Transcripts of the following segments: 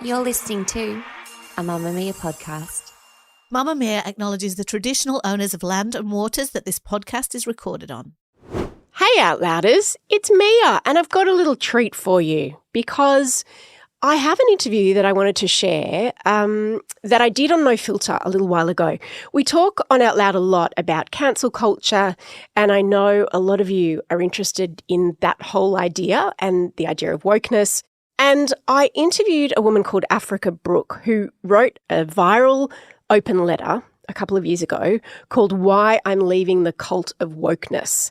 You're listening to a Mamma Mia podcast. Mamma Mia acknowledges the traditional owners of land and waters that this podcast is recorded on. Hey Outlouders, it's Mia and I've got a little treat for you because I have an interview that I wanted to share that I did on No Filter a little while ago. We talk on Out Loud a lot about cancel culture, and I know a lot of you are interested in that whole idea and the idea of wokeness. And I interviewed a woman called Africa Brooke who wrote a viral open letter a couple of years ago called Why I'm Leaving the Cult of Wokeness.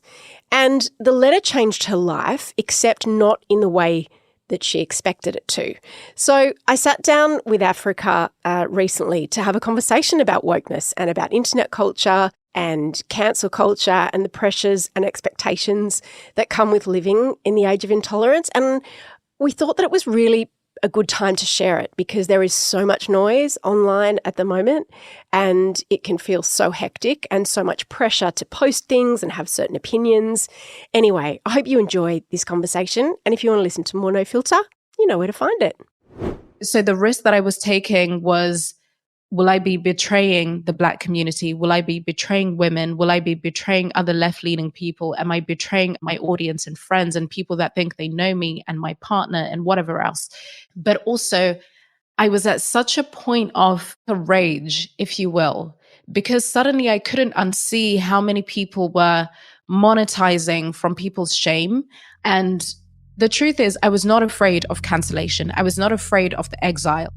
And the letter changed her life, except not in the way that she expected it to. So I sat down with Africa recently to have a conversation about wokeness and about internet culture and cancel culture and the pressures and expectations that come with living in the age of intolerance. And we thought that it was really a good time to share it because there is so much noise online at the moment and it can feel so hectic and so much pressure to post things and have certain opinions. Anyway, I hope you enjoy this conversation, and if you want to listen to more No Filter, you know where to find it. So the risk that I was taking was, will I be betraying the Black community? Will I be betraying women? Will I be betraying other left-leaning people? Am I betraying my audience and friends and people that think they know me and my partner and whatever else? But also, I was at such a point of a rage, if you will, because suddenly I couldn't unsee how many people were monetizing from people's shame. And the truth is, I was not afraid of cancellation. I was not afraid of the exile.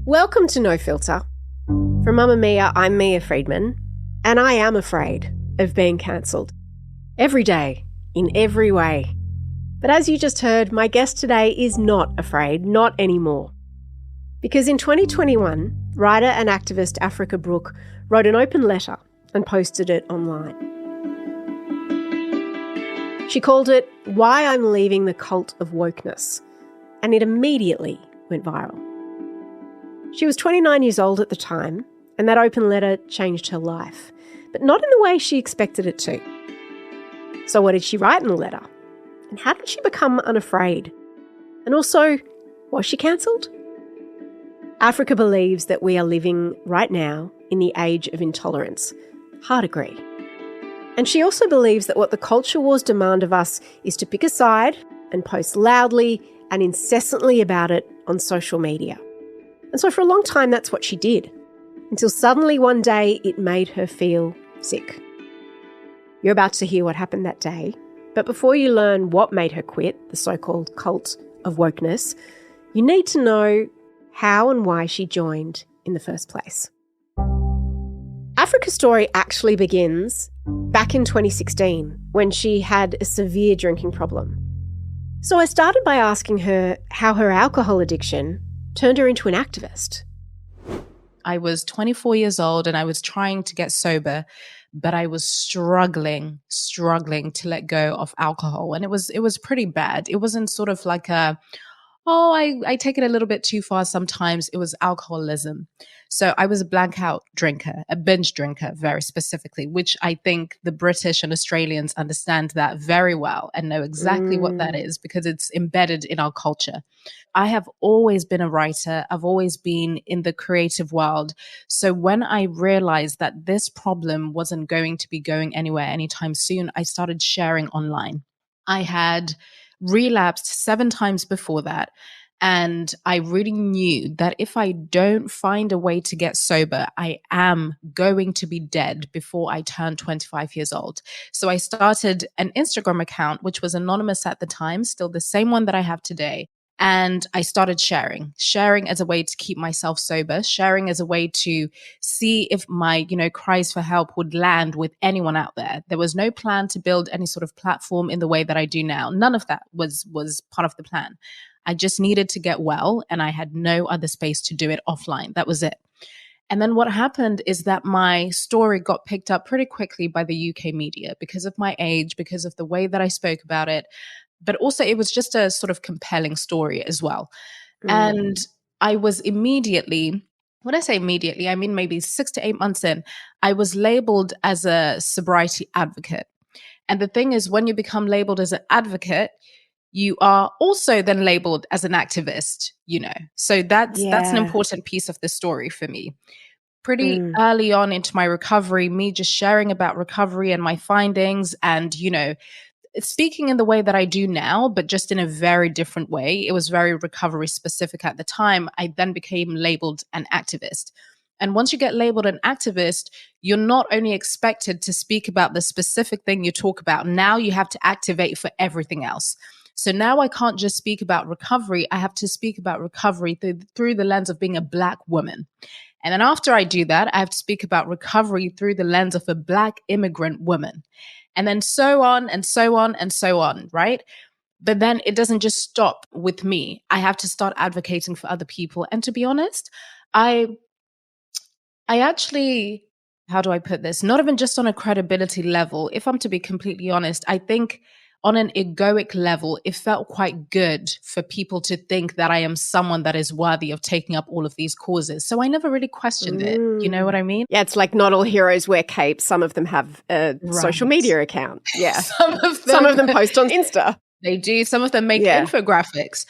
Welcome to No Filter. From Mamma Mia, I'm Mia Freedman, and I am afraid of being cancelled. Every day, in every way. But as you just heard, my guest today is not afraid, not anymore. Because in 2021, writer and activist Africa Brooke wrote an open letter and posted it online. She called it Why I'm Leaving the Cult of Wokeness, and it immediately went viral. She was 29 years old at the time, and that open letter changed her life, but not in the way she expected it to. So what did she write in the letter? And how did she become unafraid? And also, was she cancelled? Africa believes that we are living right now in the age of intolerance. Hard agree. And she also believes that what the culture wars demand of us is to pick a side and post loudly and incessantly about it on social media. And so for a long time, that's what she did, until suddenly one day it made her feel sick. You're about to hear what happened that day, but before you learn what made her quit the so-called cult of wokeness, you need to know how and why she joined in the first place. Africa's story actually begins back in 2016 when she had a severe drinking problem. So I started by asking her how her alcohol addiction turned her into an activist. I was 24 years old and I was trying to get sober, but I was struggling to let go of alcohol. And it was pretty bad. It wasn't sort of like I take it a little bit too far sometimes. It was alcoholism. So I was a blackout drinker, a binge drinker very specifically, which I think the British and Australians understand that very well and know exactly what that is because it's embedded in our culture. I have always been a writer. I've always been in the creative world. So when I realized that this problem wasn't going to be going anywhere anytime soon, I started sharing online. I had relapsed 7 times before that. And I really knew that if I don't find a way to get sober, I am going to be dead before I turn 25 years old. So I started an Instagram account, which was anonymous at the time, still the same one that I have today. And I started sharing as a way to keep myself sober, sharing as a way to see if my, cries for help would land with anyone out there. There was no plan to build any sort of platform in the way that I do now. None of that was part of the plan. I just needed to get well, and I had no other space to do it offline. That was it. And then what happened is that my story got picked up pretty quickly by the UK media because of my age, because of the way that I spoke about it. But also it was just a sort of compelling story as well. And I was immediately, when I say immediately, I mean maybe 6 to 8 months in, I was labeled as a sobriety advocate. And the thing is, when you become labeled as an advocate, you are also then labeled as an activist, So that's an important piece of the story for me. Pretty early on into my recovery, me just sharing about recovery and my findings and, speaking in the way that I do now, but just in a very different way. It was very recovery specific at the time. I then became labeled an activist. And once you get labeled an activist, you're not only expected to speak about the specific thing you talk about, now you have to activate for everything else. So now I can't just speak about recovery. I have to speak about recovery through the lens of being a Black woman. And then after I do that, I have to speak about recovery through the lens of a Black immigrant woman. And then so on and so on and so on, right? But then it doesn't just stop with me. I have to start advocating for other people. And to be honest, I actually, how do I put this? Not even just on a credibility level. If I'm to be completely honest, I think on an egoic level, it felt quite good for people to think that I am someone that is worthy of taking up all of these causes. So I never really questioned it. You know what I mean? Yeah, it's like not all heroes wear capes. Some of them have a social media account. Yeah. Some of them post on Insta. They do. Some of them make infographics,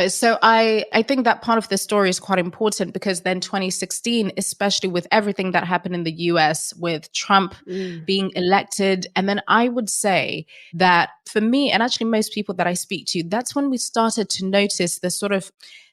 So I think that part of the story is quite important because then 2016, especially with everything that happened in the US with Trump being elected. And then I would say that for me, and actually most people that I speak to, that's when we started to notice the sort of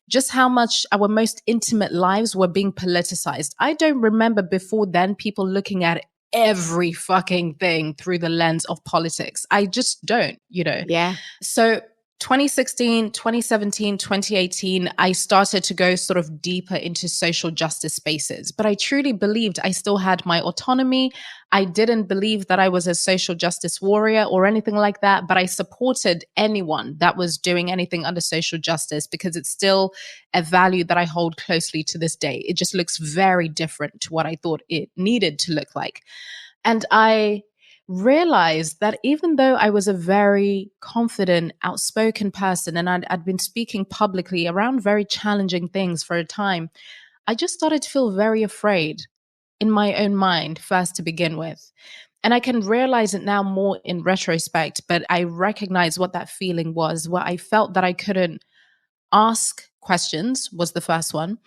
just how much our most intimate lives were being politicized. I don't remember before then people looking at every fucking thing through the lens of politics. I just don't, Yeah. So 2016, 2017, 2018, I started to go sort of deeper into social justice spaces. But I truly believed I still had my autonomy. I didn't believe that I was a social justice warrior or anything like that, but I supported anyone that was doing anything under social justice because it's still a value that I hold closely to this day. It just looks very different to what I thought it needed to look like. And I realized that even though I was a very confident, outspoken person and I'd been speaking publicly around very challenging things for a time, I just started to feel very afraid in my own mind first to begin with. And I can realize it now more in retrospect, but I recognize what that feeling was, where I felt that I couldn't ask questions was the first one,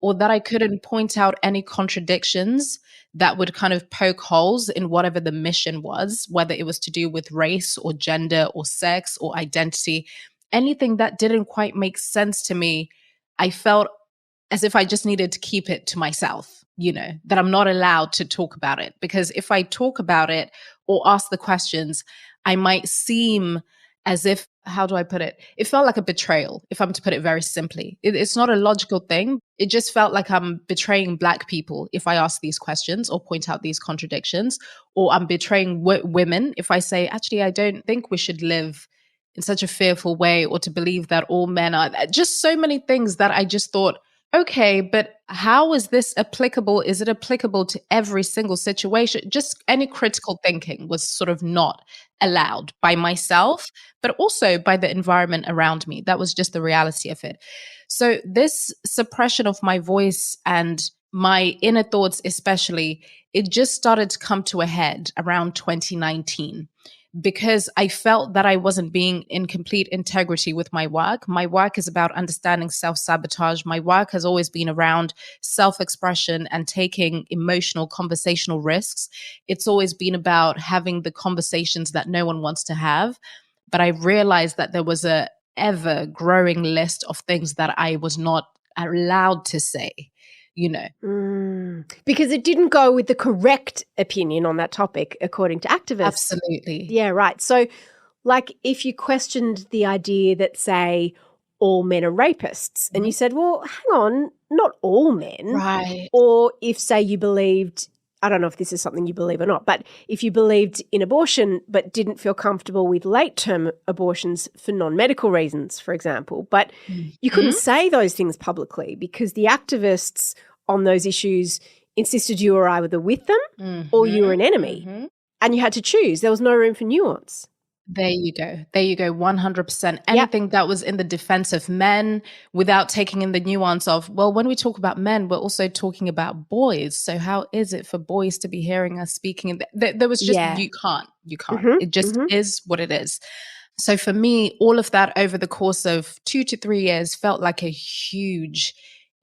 or that I couldn't point out any contradictions that would kind of poke holes in whatever the mission was, whether it was to do with race or gender or sex or identity, anything that didn't quite make sense to me. I felt as if I just needed to keep it to myself, that I'm not allowed to talk about it. Because if I talk about it or ask the questions, I might seem as if, how do I put it? It felt like a betrayal, if I'm to put it very simply. It's not a logical thing. It just felt like I'm betraying Black people if I ask these questions or point out these contradictions, or I'm betraying women if I say, actually, I don't think we should live in such a fearful way, or to believe that all men are, just so many things that I just thought, okay, but how is this applicable? Is it applicable to every single situation? Just any critical thinking was sort of not allowed by myself, but also by the environment around me. That was just the reality of it. So this suppression of my voice and my inner thoughts especially, it just started to come to a head around 2019. Because I felt that I wasn't being in complete integrity with my work. My work is about understanding self-sabotage. My work has always been around self-expression and taking emotional conversational risks. It's always been about having the conversations that no one wants to have. But I realized that there was a ever growing list of things that I was not allowed to say, Because it didn't go with the correct opinion on that topic, according to activists. Absolutely. Yeah, right. So, like, if you questioned the idea that, say, all men are rapists, and you said, well, hang on, not all men. Right. Or if, say, you believed, I don't know if this is something you believe or not, but if you believed in abortion but didn't feel comfortable with late-term abortions for non-medical reasons, for example, but you couldn't say those things publicly because the activists on those issues insisted you were either with them or you were an enemy. And you had to choose. There was no room for nuance. There you go. 100%. Anything that was in the defense of men without taking in the nuance of, well, when we talk about men, we're also talking about boys. So how is it for boys to be hearing us speaking? There was just, you can't. It just is what it is. So for me, all of that over the course of 2 to 3 years felt like a huge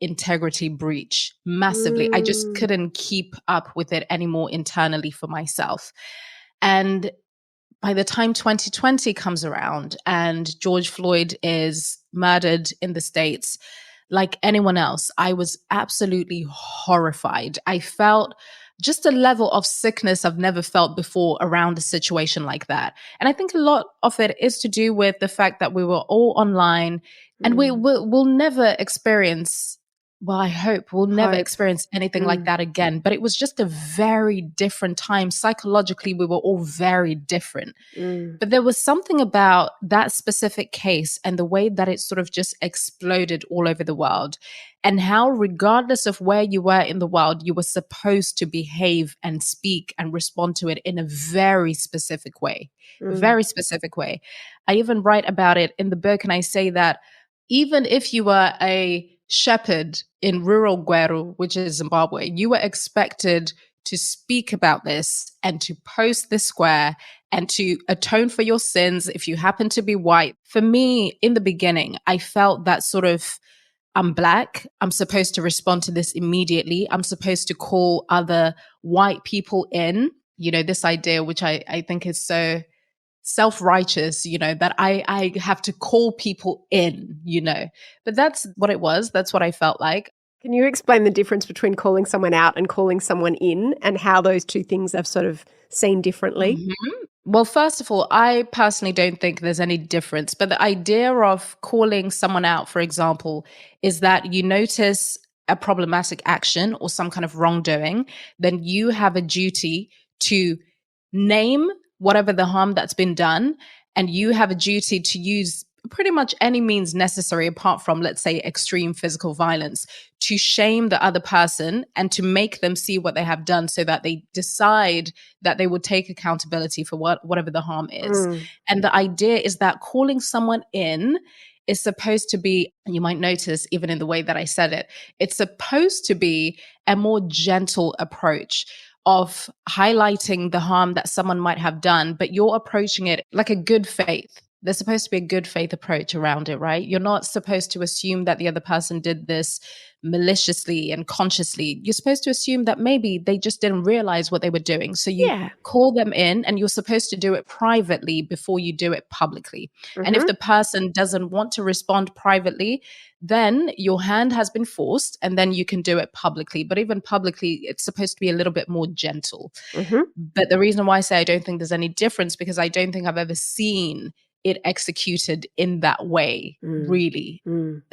integrity breach, massively. I just couldn't keep up with it anymore internally for myself. And by the time 2020 comes around and George Floyd is murdered in the States, like anyone else, I was absolutely horrified. I felt just a level of sickness I've never felt before around a situation like that. And I think a lot of it is to do with the fact that we were all online and we'll never experience, well, I hope we'll never experience anything like that again. But it was just a very different time. Psychologically, we were all very different. But there was something about that specific case and the way that it sort of just exploded all over the world, and how, regardless of where you were in the world, you were supposed to behave and speak and respond to it in a very specific way. Very specific way. I even write about it in the book, and I say that even if you were a shepherd in rural Gweru, which is Zimbabwe, you were expected to speak about this and to post this square and to atone for your sins if you happen to be white. For me, in the beginning, I felt that sort of, I'm Black, I'm supposed to respond to this immediately. I'm supposed to call other white people in, this idea, which I think is so self-righteous, that I have to call people in, but that's what it was. That's what I felt like. Can you explain the difference between calling someone out and calling someone in, and how those two things are sort of seen differently? Well, first of all, I personally don't think there's any difference, but the idea of calling someone out, for example, is that you notice a problematic action or some kind of wrongdoing, then you have a duty to name whatever the harm that's been done, and you have a duty to use pretty much any means necessary, apart from, let's say, extreme physical violence, to shame the other person and to make them see what they have done, so that they decide that they would take accountability for whatever the harm is. And the idea is that calling someone in is supposed to be, and you might notice even in the way that I said it, it's supposed to be a more gentle approach of highlighting the harm that someone might have done, but you're approaching it like a good faith. There's supposed to be a good faith approach around it, right? You're not supposed to assume that the other person did this maliciously and consciously. You're supposed to assume that maybe they just didn't realize what they were doing. So you call them in, and you're supposed to do it privately before you do it publicly. And if the person doesn't want to respond privately, then your hand has been forced, and then you can do it publicly. But even publicly, it's supposed to be a little bit more gentle. But the reason why I say I don't think there's any difference, because I don't think I've ever seen it executed in that way, really.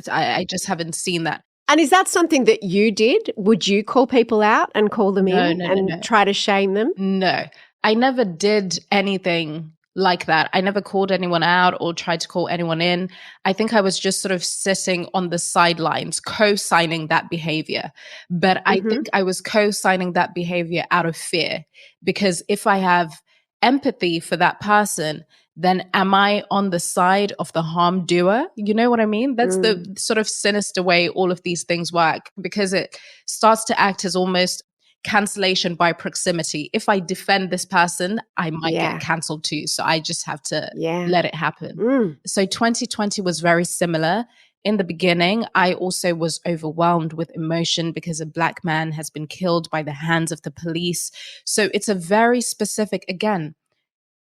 I just haven't seen that. And is that something that you did? Would you call people out and call them in and try to shame them? No, I never did anything like that. I never called anyone out or tried to call anyone in. I think I was just sort of sitting on the sidelines, co-signing that behavior. But I think I was co-signing that behavior out of fear, because if I have empathy for that person, then am I on the side of the harm doer? You know what I mean? That's the sort of sinister way all of these things work, because it starts to act as almost cancellation by proximity. If I defend this person, I might get cancelled too. So I just have to let it happen. So 2020 was very similar. In the beginning, I also was overwhelmed with emotion because a Black man has been killed by the hands of the police. So it's a very specific, again,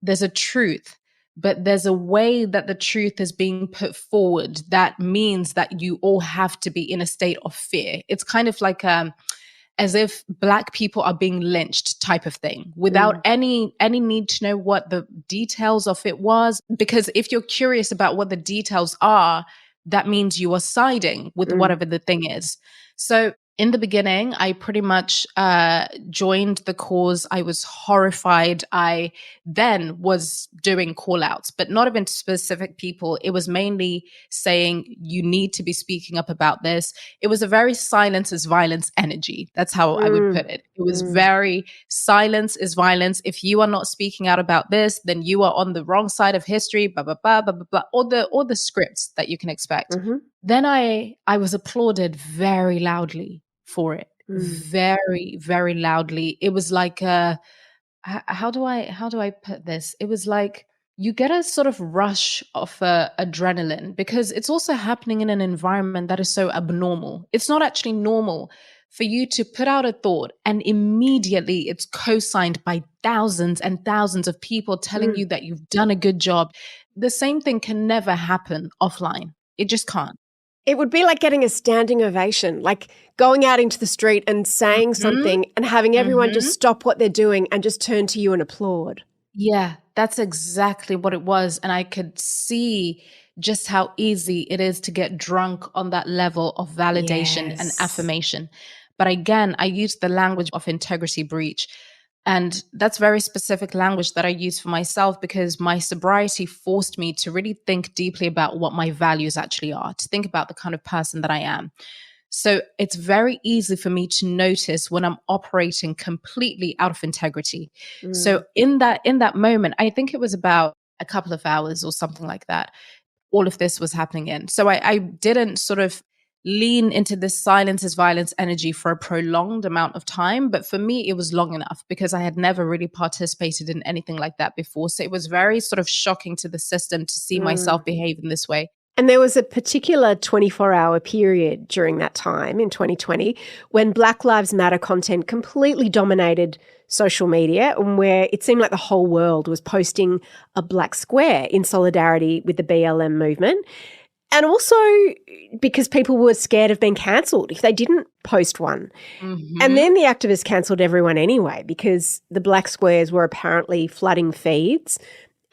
there's a truth, but there's a way that the truth is being put forward that means that you all have to be in a state of fear. It's kind of like as if Black people are being lynched type of thing, without any need to know what the details of it was. Because if you're curious about what the details are, that means you are siding with whatever the thing is. So in the beginning, I pretty much joined the cause. I was horrified. I then was doing call outs, but not even to specific people. It was mainly saying, you need to be speaking up about this. It was a very silence is violence energy. That's how I would put it. It was very silence is violence. If you are not speaking out about this, then you are on the wrong side of history, blah, blah, blah, blah, blah, blah, all the scripts that you can expect. Then I was applauded very loudly for it, very, very loudly. It was like, how do I put this? It was like you get a sort of rush of adrenaline because it's also happening in an environment that is so abnormal. It's not actually normal for you to put out a thought and immediately it's co-signed by thousands and thousands of people telling you that you've done a good job. The same thing can never happen offline. It just can't. It would be like getting a standing ovation, like going out into the street and saying something and having everyone just stop what they're doing and just turn to you and applaud. Yeah, that's exactly what it was. And I could see just how easy it is to get drunk on that level of validation and affirmation. But again, I used the language of integrity breach. And that's very specific language that I use for myself because my sobriety forced me to really think deeply about what my values actually are, to think about the kind of person that I am. So it's very easy for me to notice when I'm operating completely out of integrity. So in that moment, I think it was about a couple of hours or something like that, all of this was happening in. So I didn't sort of lean into this silence is violence energy for a prolonged amount of time. But for me, it was long enough because I had never really participated in anything like that before. So it was very sort of shocking to the system to see myself behave in this way. And there was a particular 24-hour period during that time in 2020 when Black Lives Matter content completely dominated social media and where it seemed like the whole world was posting a black square in solidarity with the BLM movement. And also because people were scared of being cancelled if they didn't post one. And then the activists cancelled everyone anyway because the black squares were apparently flooding feeds.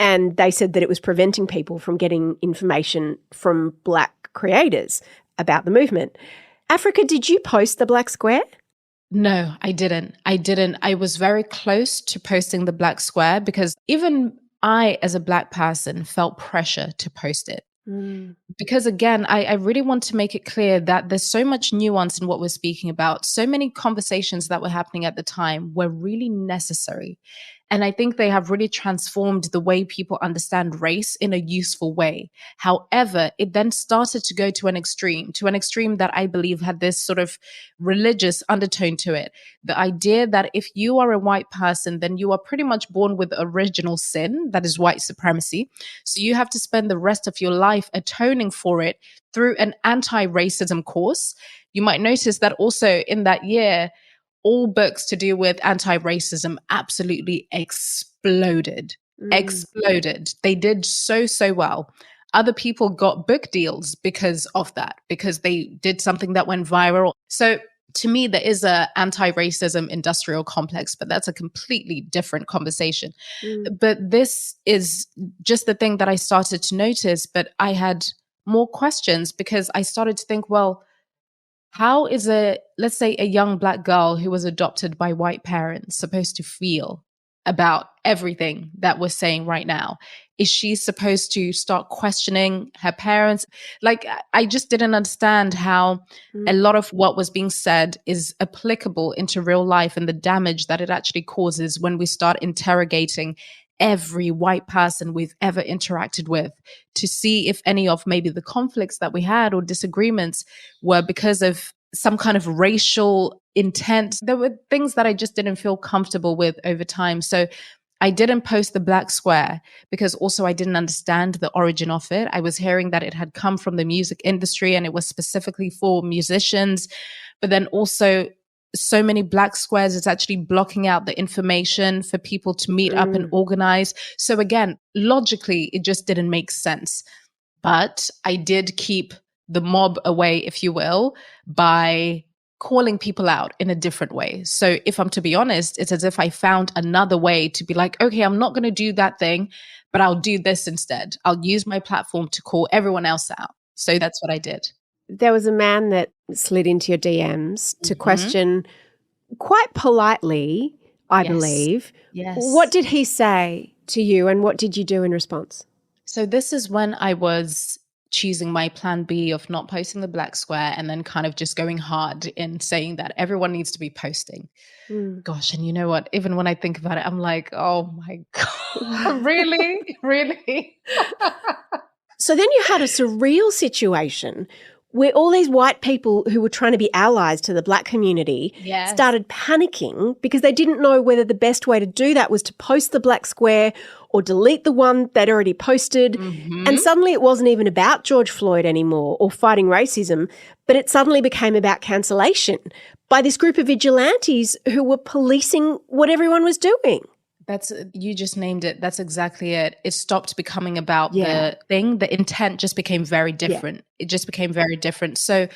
And they said that it was preventing people from getting information from Black creators about the movement. Africa, did you post the Black Square? No, I didn't. I was very close to posting the Black Square because even I, as a Black person, felt pressure to post it. Because again, I really want to make it clear that there's so much nuance in what we're speaking about. So many conversations that were happening at the time were really necessary. And I think they have really transformed the way people understand race in a useful way. However, it then started to go to an extreme that I believe had this sort of religious undertone to it. The idea that if you are a white person, then you are pretty much born with original sin, that is white supremacy. So you have to spend the rest of your life atoning for it through an anti-racism course. You might notice that also in that year, all books to do with anti-racism absolutely exploded. They did so well. Other people got book deals because of that, because they did something that went viral. So to me, there is a anti-racism industrial complex, but that's a completely different conversation. But this is just the thing that I started to notice, but I had more questions because I started to think, well, how is let's say a young Black girl who was adopted by white parents supposed to feel about everything that we're saying right now? Is she supposed to start questioning her parents? Like, I just didn't understand how a lot of what was being said is applicable into real life and the damage that it actually causes when we start interrogating every white person we've ever interacted with to see if any of maybe the conflicts that we had or disagreements were because of some kind of racial intent. There were things that I just didn't feel comfortable with over time. So I didn't post the Black Square because also I didn't understand the origin of it. I was hearing that it had come from the music industry and it was specifically for musicians, but then also so many Black squares, it's actually blocking out the information for people to meet up and organize. So again, logically, it just didn't make sense. But I did keep the mob away, if you will, by calling people out in a different way. So if I'm to be honest, it's as if I found another way to be like, okay, I'm not going to do that thing, but I'll do this instead. I'll use my platform to call everyone else out. So that's what I did. There was a man that slid into your DMs to question quite politely, I believe. Yes. What did he say to you and what did you do in response? So this is when I was choosing my plan B of not posting the Black Square and then kind of just going hard in saying that everyone needs to be posting. Gosh, and you know what? Even when I think about it, I'm like, oh my God, really? Really? So then you had a surreal situation where all these white people who were trying to be allies to the black community Yes. started panicking because they didn't know whether the best way to do that was to post the black square or delete the one they'd already posted. Mm-hmm. And suddenly it wasn't even about George Floyd anymore or fighting racism, but it suddenly became about cancellation by this group of vigilantes who were policing what everyone was doing. You just named it. That's exactly it. It stopped becoming about Yeah. the thing. The intent just became very different. It just became very different. So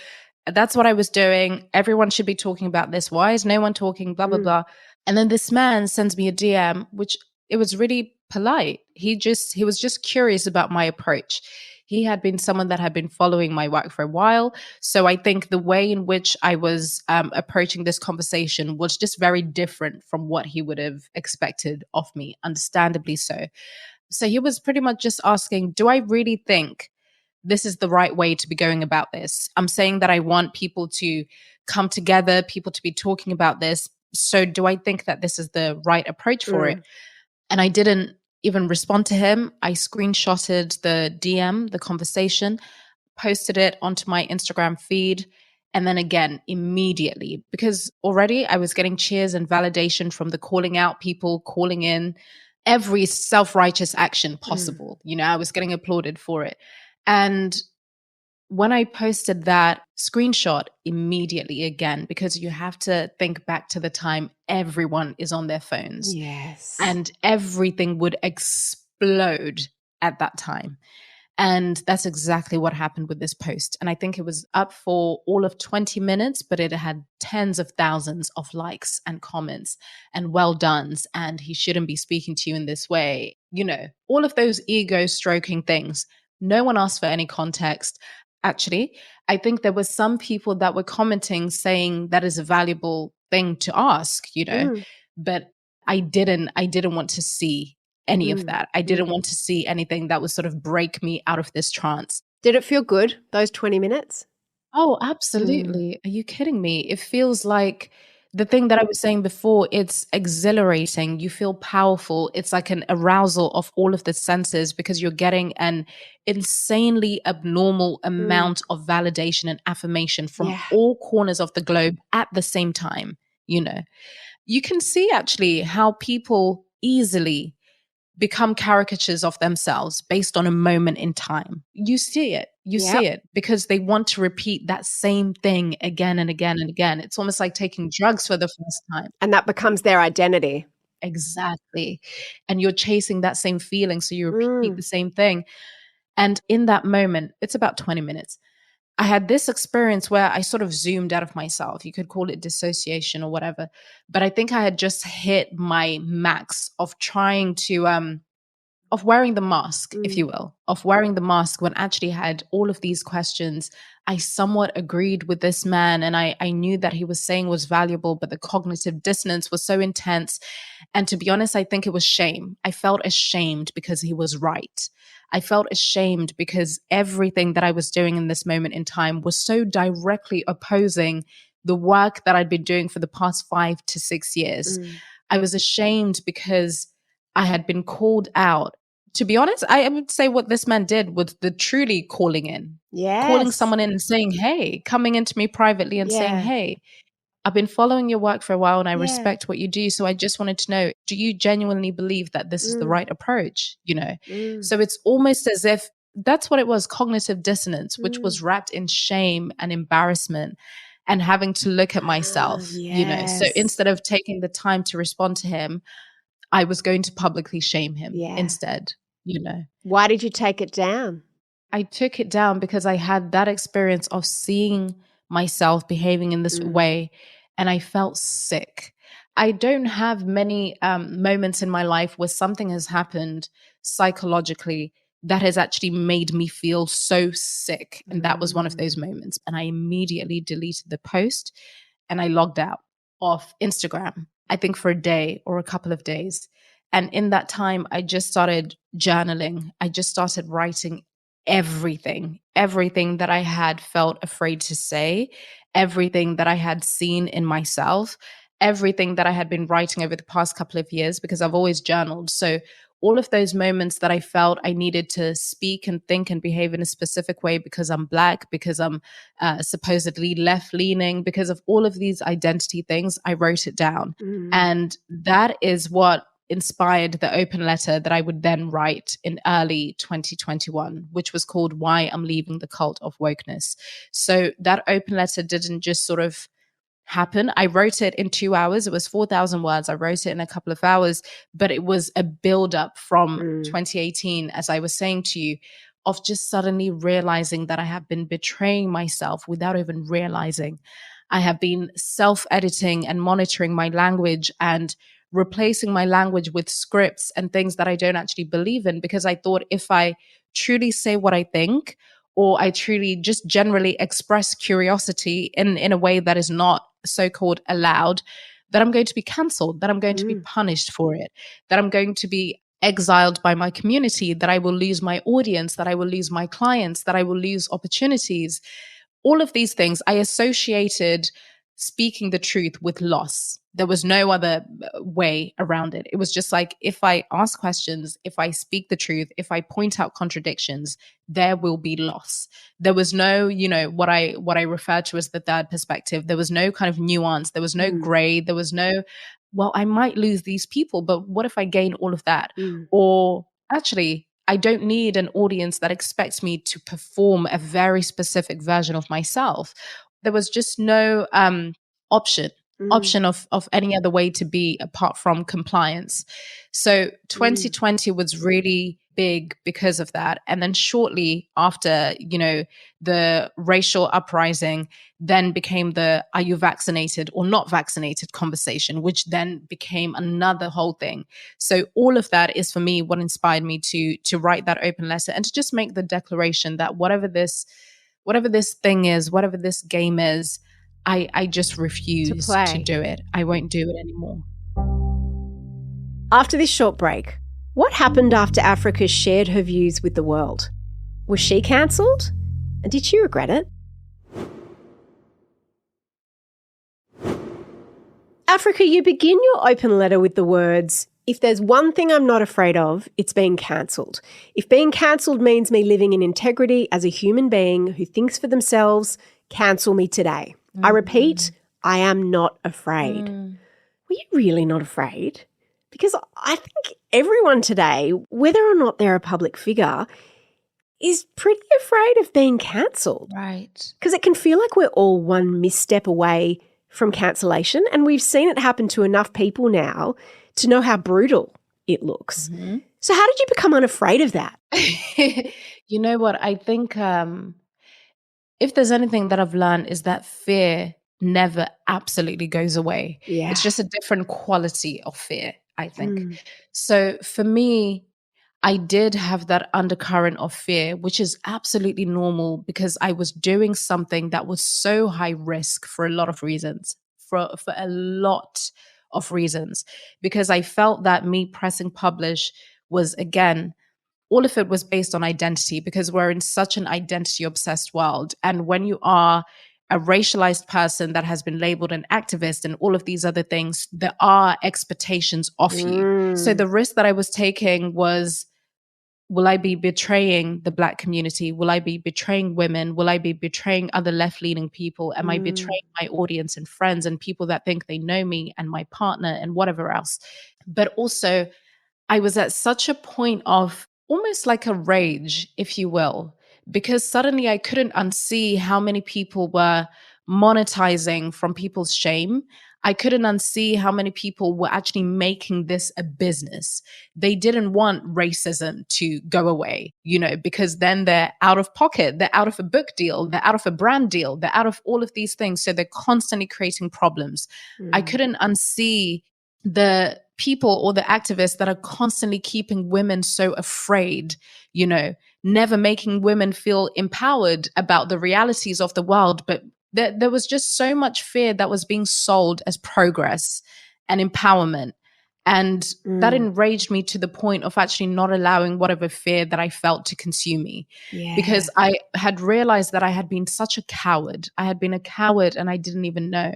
that's what I was doing. Everyone should be talking about this. Why is no one talking? Blah, blah, blah. And then this man sends me a DM, which it was really polite. He was just curious about my approach. He had been someone that had been following my work for a while. So I think the way in which I was approaching this conversation was just very different from what he would have expected of me, understandably so. So he was pretty much just asking, do I really think this is the right way to be going about this? I'm saying that I want people to come together, people to be talking about this. So do I think that this is the right approach for it? And I didn't even respond to him. I screenshotted the DM, the conversation, posted it onto my Instagram feed. And then again, immediately, because already I was getting cheers and validation from the calling out people, calling in every self-righteous action possible. You know, I was getting applauded for it. And when I posted that screenshot immediately again, because you have to think back to the time everyone is on their phones. Yes. And everything would explode at that time. And that's exactly what happened with this post. And I think it was up for all of 20 minutes, but it had tens of thousands of likes and comments and well dones. And he shouldn't be speaking to you in this way. You know, all of those ego stroking things. No one asked for any context. Actually, I think there were some people that were commenting saying that is a valuable thing to ask, you know, but I didn't want to see any of that. I didn't want to see anything that would sort of break me out of this trance. Did it feel good, those 20 minutes? Oh, absolutely. Are you kidding me? It feels like the thing that I was saying before, it's exhilarating. You feel powerful. It's like an arousal of all of the senses because you're getting an insanely abnormal amount of validation and affirmation from all corners of the globe at the same time. You know, you can see actually how people easily become caricatures of themselves based on a moment in time. You see it. You see it because they want to repeat that same thing again and again and again. It's almost like taking drugs for the first time. And that becomes their identity. Exactly. And you're chasing that same feeling. So you repeat the same thing. And in that moment, it's about 20 minutes. I had this experience where I sort of zoomed out of myself. You could call it dissociation or whatever. But I think I had just hit my max of trying to, of wearing the mask, if you will, of wearing the mask when I actually had all of these questions. I somewhat agreed with this man and I knew that he was saying was valuable, but the cognitive dissonance was so intense. And to be honest, I think it was shame. I felt ashamed because he was right. I felt ashamed because everything that I was doing in this moment in time was so directly opposing the work that I'd been doing for the past 5 to 6 years. I was ashamed because I had been called out. To be honest, I would say what this man did was the truly calling in. Calling someone in and saying, hey, coming into me privately and saying, hey, I've been following your work for a while and I respect what you do. So I just wanted to know, do you genuinely believe that this is the right approach? You know, so it's almost as if that's what it was, cognitive dissonance, which was wrapped in shame and embarrassment and having to look at myself, you know. So instead of taking the time to respond to him, I was going to publicly shame him instead, you know. Why did you take it down? I took it down because I had that experience of seeing myself behaving in this way and I felt sick. I don't have many moments in my life where something has happened psychologically that has actually made me feel so sick. And that was one of those moments. And I immediately deleted the post and I logged out of Instagram, I think for a day or a couple of days. And in that time, I just started journaling. I just started writing everything that I had felt afraid to say, everything that I had seen in myself, everything that I had been writing over the past couple of years, because I've always journaled. So all of those moments that I felt I needed to speak and think and behave in a specific way because I'm Black, because I'm supposedly left-leaning, because of all of these identity things, I wrote it down. And that is what inspired the open letter that I would then write in early 2021, which was called Why I'm Leaving the Cult of Wokeness. So that open letter didn't just sort of happen. I wrote it in 2 hours. It was 4,000 words. I wrote it in a couple of hours, but it was a build-up from 2018, as I was saying to you, of just suddenly realizing that I have been betraying myself without even realizing. I have been self-editing and monitoring my language and replacing my language with scripts and things that I don't actually believe in, because I thought if I truly say what I think, or I truly just generally express curiosity in a way that is not so-called allowed, that I'm going to be cancelled, that I'm going to be punished for it, that I'm going to be exiled by my community, that I will lose my audience, that I will lose my clients, that I will lose opportunities. All of these things I associated speaking the truth with loss. There was no other way around it. It was just like, if I ask questions, if I speak the truth, if I point out contradictions, there will be loss. There was no, what I refer to as the third perspective. There was no kind of nuance. There was no gray. There was no, well, I might lose these people, but what if I gain all of that? Or actually, I don't need an audience that expects me to perform a very specific version of myself. There was just no option of any other way to be apart from compliance. So 2020 was really big because of that. And then shortly after, the racial uprising then became the are you vaccinated or not vaccinated conversation, which then became another whole thing. So all of that is for me what inspired me to write that open letter and to just make the declaration that whatever this thing is, whatever this game is, I just refuse to do it. I won't do it anymore. After this short break, what happened after Africa shared her views with the world? Was she cancelled? And did she regret it? Africa, you begin your open letter with the words, "If there's one thing I'm not afraid of, it's being cancelled. If being cancelled means me living in integrity as a human being who thinks for themselves, cancel me today. I repeat, I am not afraid." Were you really not afraid? Because I think everyone today, whether or not they're a public figure, is pretty afraid of being cancelled. Right. Because it can feel like we're all one misstep away from cancellation, and we've seen it happen to enough people now to know how brutal it looks. So how did you become unafraid of that? You know what? I think if there's anything that I've learned is that fear never absolutely goes away. Yeah. It's just a different quality of fear, I think. So for me, I did have that undercurrent of fear, which is absolutely normal because I was doing something that was so high risk for a lot of reasons, for a lot of reasons, because I felt that me pressing publish was, again, all of it was based on identity, because we're in such an identity obsessed world. And when you are a racialized person that has been labeled an activist and all of these other things, there are expectations of you. So the risk that I was taking was, will I be betraying the Black community? Will I be betraying women? Will I be betraying other left-leaning people? Am I betraying my audience and friends and people that think they know me and my partner and whatever else? But also, I was at such a point of almost like a rage, if you will, because suddenly I couldn't unsee how many people were monetizing from people's shame. I couldn't unsee how many people were actually making this a business. They didn't want racism to go away, because then they're out of pocket, they're out of a book deal, they're out of a brand deal, they're out of all of these things. So they're constantly creating problems. I couldn't unsee the people or the activists that are constantly keeping women so afraid, never making women feel empowered about the realities of the world, but there was just so much fear that was being sold as progress and empowerment. And that enraged me to the point of actually not allowing whatever fear that I felt to consume me. Yeah. Because I had realized that I had been such a coward. I had been a coward and I didn't even know.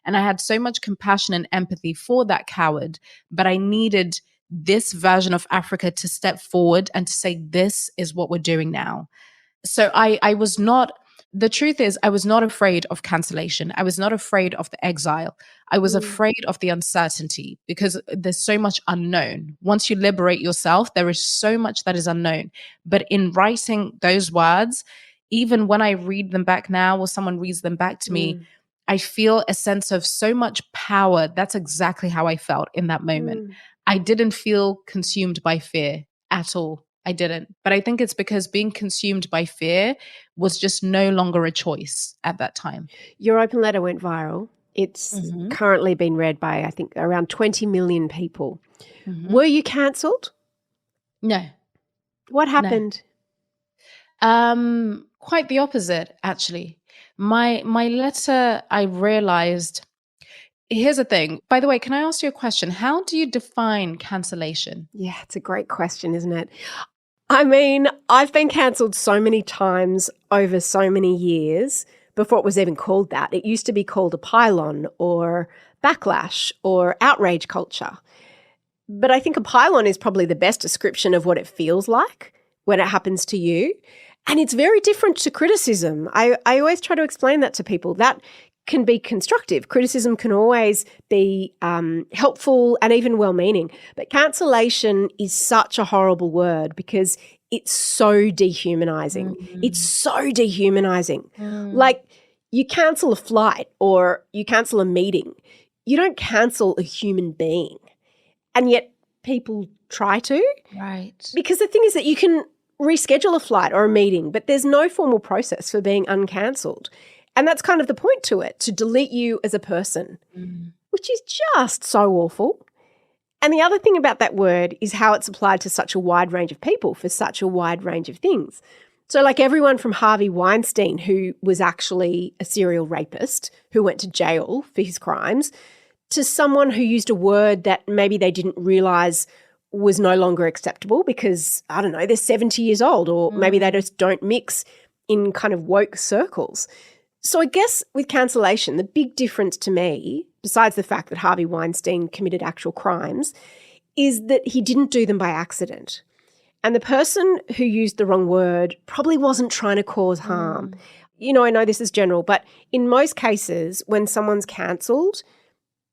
And I had so much compassion and empathy for that coward, but I needed this version of Africa to step forward and to say, this is what we're doing now. So I was not, the truth is, I was not afraid of cancellation. I was not afraid of the exile. I was afraid of the uncertainty because there's so much unknown. Once you liberate yourself, there is so much that is unknown. But in writing those words, even when I read them back now or someone reads them back to me, I feel a sense of so much power. That's exactly how I felt in that moment. I didn't feel consumed by fear at all. I didn't. But I think it's because being consumed by fear was just no longer a choice at that time. Your open letter went viral. It's currently been read by, I think, around 20 million people. Were you cancelled? No. What happened? No. Quite the opposite, actually. My letter, I realized, here's the thing. By the way, can I ask you a question? How do you define cancellation? Yeah, it's a great question, isn't it? I mean, I've been cancelled so many times over so many years before it was even called that. It used to be called a pylon or backlash or outrage culture. But I think a pylon is probably the best description of what it feels like when it happens to you. And it's very different to criticism. I always try to explain that to people. That can be constructive. Criticism can always be helpful and even well-meaning. But cancellation is such a horrible word because it's so dehumanizing. It's so dehumanizing. Like you cancel a flight or you cancel a meeting. You don't cancel a human being. And yet people try to. Right. Because the thing is that you can reschedule a flight or a meeting, but there's no formal process for being uncancelled. And that's kind of the point to it, to delete you as a person, which is just so awful. And the other thing about that word is how it's applied to such a wide range of people for such a wide range of things. So like everyone from Harvey Weinstein, who was actually a serial rapist who went to jail for his crimes, to someone who used a word that maybe they didn't realise was no longer acceptable because, I don't know, they're 70 years old or maybe they just don't mix in kind of woke circles. So I guess with cancellation, the big difference to me, besides the fact that Harvey Weinstein committed actual crimes, is that he didn't do them by accident. And the person who used the wrong word probably wasn't trying to cause harm. You know, I know this is general, but in most cases, when someone's cancelled,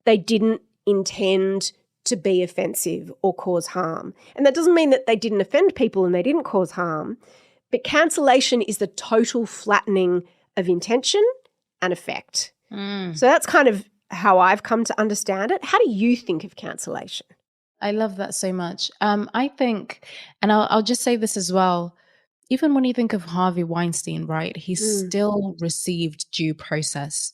they didn't intend to be offensive or cause harm. And that doesn't mean that they didn't offend people and they didn't cause harm, but cancellation is the total flattening of intention and effect. So that's kind of how I've come to understand it. How do you think of cancellation? I love that so much. I think, and I'll just say this as well, even when you think of Harvey Weinstein, right, he still received due process.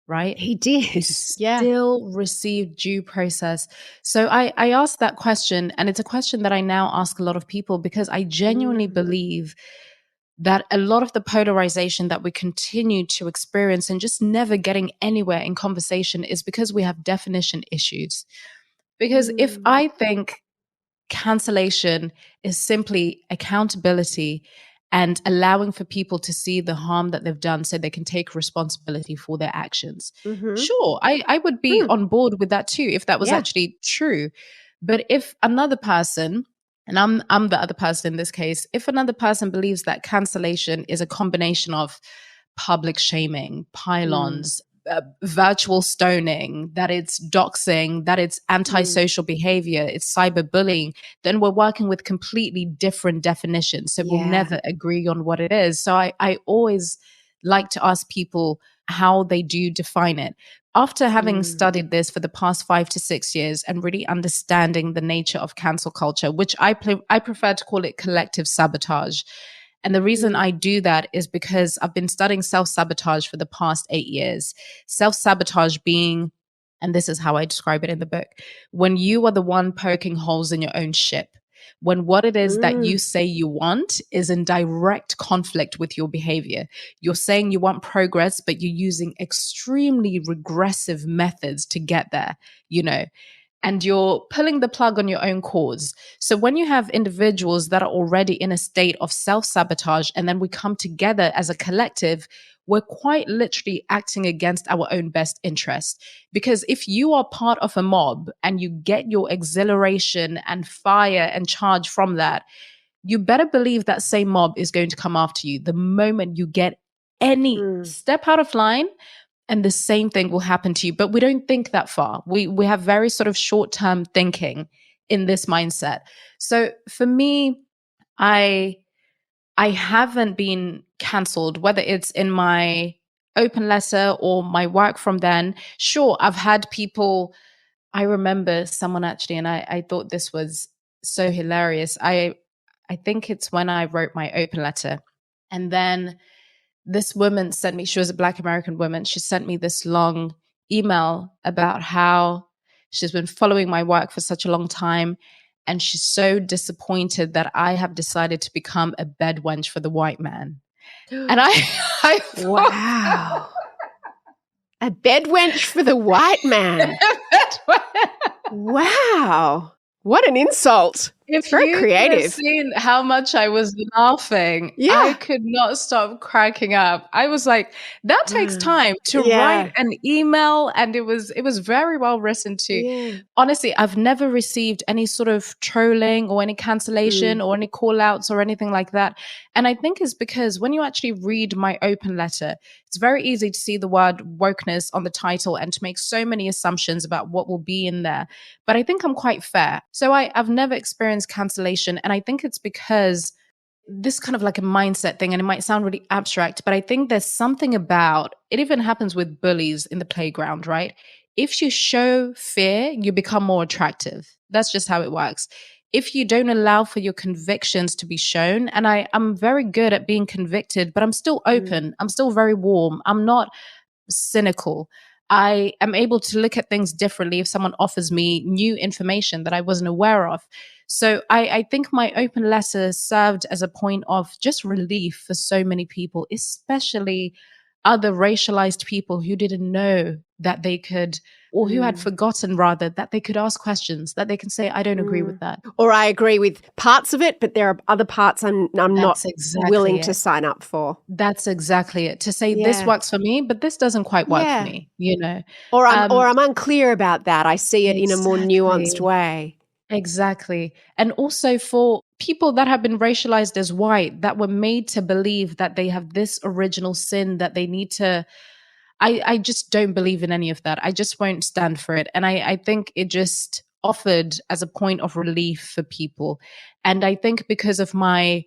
Right? He did. He still received due process. So I asked that question, and it's a question that I now ask a lot of people because I genuinely believe that a lot of the polarization that we continue to experience and just never getting anywhere in conversation is because we have definition issues. Because if I think cancellation is simply accountability and allowing for people to see the harm that they've done so they can take responsibility for their actions. Sure, I would be on board with that too if that was actually true. But if another person, and I'm the other person in this case, if another person believes that cancellation is a combination of public shaming, pylons, virtual stoning, that it's doxing, that it's antisocial behavior, it's cyberbullying, then we're working with completely different definitions. So we'll never agree on what it is. So I always like to ask people how they do define it. After having studied this for the past 5 to 6 years and really understanding the nature of cancel culture, which I prefer to call it collective sabotage. And the reason I do that is because I've been studying self-sabotage for the past 8 years. Self-sabotage being, and this is how I describe it in the book, when you are the one poking holes in your own ship, when what it is that you say you want is in direct conflict with your behavior. You're saying you want progress, but you're using extremely regressive methods to get there, you know. and you're pulling the plug on your own cause. So when you have individuals that are already in a state of self-sabotage and then we come together as a collective, we're quite literally acting against our own best interest. Because if you are part of a mob and you get your exhilaration and fire and charge from that, you better believe that same mob is going to come after you the moment you get any step out of line, and the same thing will happen to you. But we don't think that far. We have very sort of short-term thinking in this mindset. So for me, I haven't been cancelled, whether it's in my open letter or my work from then. Sure, I've had people, I remember someone actually, and I thought this was so hilarious. I think it's when I wrote my open letter. And then this woman sent me, she was a Black American woman. She sent me this long email about how she's been following my work for such a long time. And she's so disappointed that I have decided to become a bed wench for the white man. And I thought, wow. A bed wench for the white man. Wow. What an insult. It's very creative. If you had seen how much I was laughing, I could not stop cracking up. I was like, that takes time to write an email, and it was very well written too. Yeah. Honestly, I've never received any sort of trolling or any cancellation or any call outs or anything like that. And I think it's because when you actually read my open letter, it's very easy to see the word wokeness on the title and to make so many assumptions about what will be in there. But I think I'm quite fair. So I've never experienced cancellation. And I think it's because this kind of like a mindset thing, and it might sound really abstract, but I think there's something about, it even happens with bullies in the playground, right? If you show fear, you become more attractive. That's just how it works. If you don't allow for your convictions to be shown, and I'm very good at being convicted, but I'm still open. I'm still very warm. I'm not cynical. I am able to look at things differently if someone offers me new information that I wasn't aware of. So I think my open letter served as a point of just relief for so many people, especially other racialized people who didn't know that they could, or who had forgotten rather, that they could ask questions, that they can say, I don't agree with that. Or I agree with parts of it, but there are other parts I'm not willing to sign up for. That's exactly it. To say this works for me, but this doesn't quite work for me, you know. Or I'm unclear about that. I see it in a more nuanced way. Exactly. And also for people that have been racialized as white, that were made to believe that they have this original sin that they need to, I just don't believe in any of that. I just won't stand for it. And I think it just offered as a point of relief for people. And I think because of my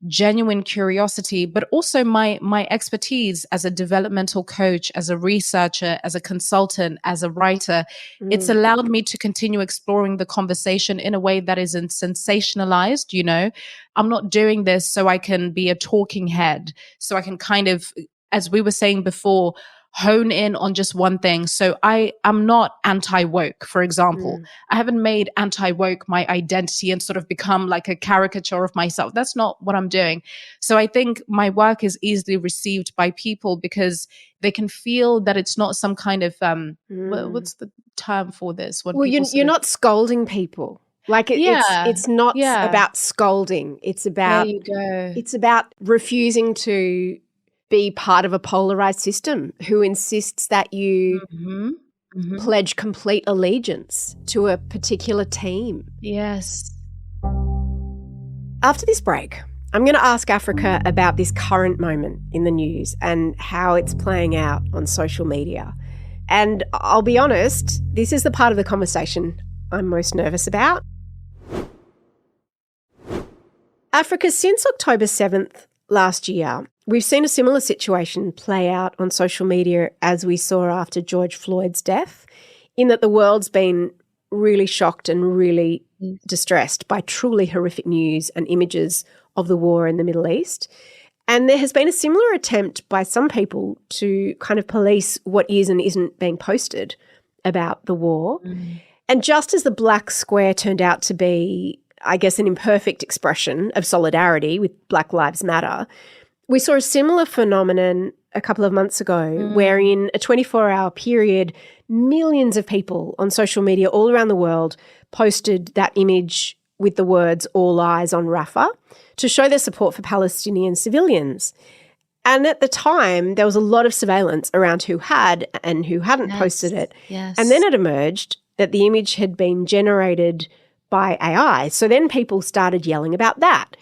genuine curiosity, but also my expertise as a developmental coach, as a researcher, as a consultant, as a writer, it's allowed me to continue exploring the conversation in a way that isn't sensationalized, you know. I'm not doing this so I can be a talking head, so I can kind of, as we were saying before, hone in on just one thing. So I'm not anti-woke, for example. I haven't made anti-woke my identity and sort of become like a caricature of myself. That's not what I'm doing. So I think my work is easily received by people because they can feel that it's not some kind of, what's the term for this? Well, you're not scolding people. Like it's not about scolding. It's about, there you go. It's about refusing to be part of a polarized system who insists that you pledge complete allegiance to a particular team. Yes. After this break, I'm going to ask Africa about this current moment in the news and how it's playing out on social media. And I'll be honest, this is the part of the conversation I'm most nervous about. Africa, since October 7th last year, we've seen a similar situation play out on social media as we saw after George Floyd's death, in that the world's been really shocked and really distressed by truly horrific news and images of the war in the Middle East. And there has been a similar attempt by some people to kind of police what is and isn't being posted about the war. And just as the black square turned out to be, I guess, an imperfect expression of solidarity with Black Lives Matter, We saw a similar phenomenon a couple of months ago where in a 24-hour period, millions of people on social media all around the world posted that image with the words "All Eyes on Rafah" to show their support for Palestinian civilians. And at the time, there was a lot of surveillance around who had and who hadn't posted it. Yes. And then it emerged that the image had been generated by AI. So then people started yelling about that.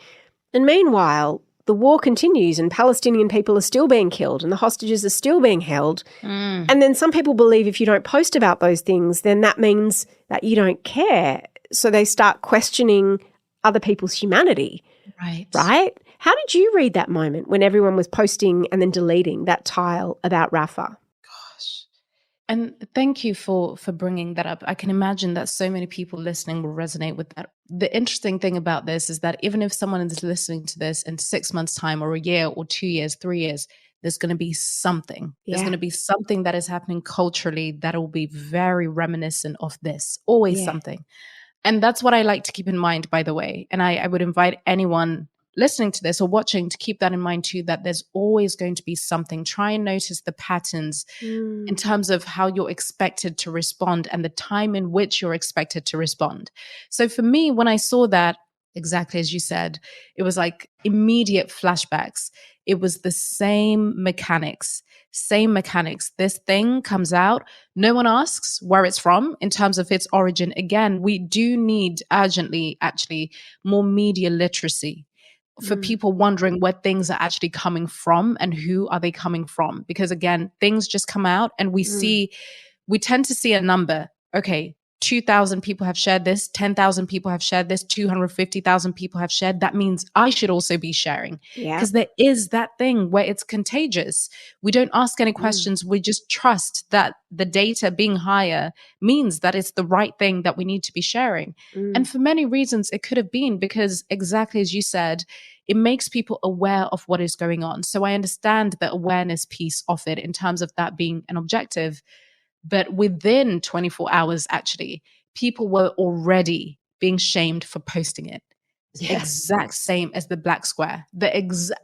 And meanwhile, the war continues and Palestinian people are still being killed and the hostages are still being held. And then some people believe if you don't post about those things, then that means that you don't care. So they start questioning other people's humanity. Right? How did you read that moment when everyone was posting and then deleting that tile about Rafah? And thank you for bringing that up. I can imagine that so many people listening will resonate with that. The interesting thing about this is that even if someone is listening to this in 6 months' time or a year or 2 years, 3 years, there's going to be something. There's going to be something that is happening culturally that will be very reminiscent of this. Always something. And that's what I like to keep in mind, by the way. And I would invite anyone listening to this or watching to keep that in mind too, that there's always going to be something. Try and notice the patterns in terms of how you're expected to respond and the time in which you're expected to respond. So for me, when I saw that, exactly as you said, it was like immediate flashbacks. It was the same mechanics. This thing comes out. No one asks where it's from in terms of its origin. Again, we do need urgently, actually, more media literacy for people wondering where things are actually coming from and who are they coming from. Because again, things just come out and we tend to see a number. Okay, 2,000 people have shared this, 10,000 people have shared this, 250,000 people have shared. That means I should also be sharing. Because there is that thing where it's contagious. We don't ask any questions. We just trust that the data being higher means that it's the right thing that we need to be sharing. And for many reasons, it could have been because exactly as you said, it makes people aware of what is going on. So I understand the awareness piece of it in terms of that being an objective. But within 24 hours, actually, people were already being shamed for posting it. Exact same as the black square. The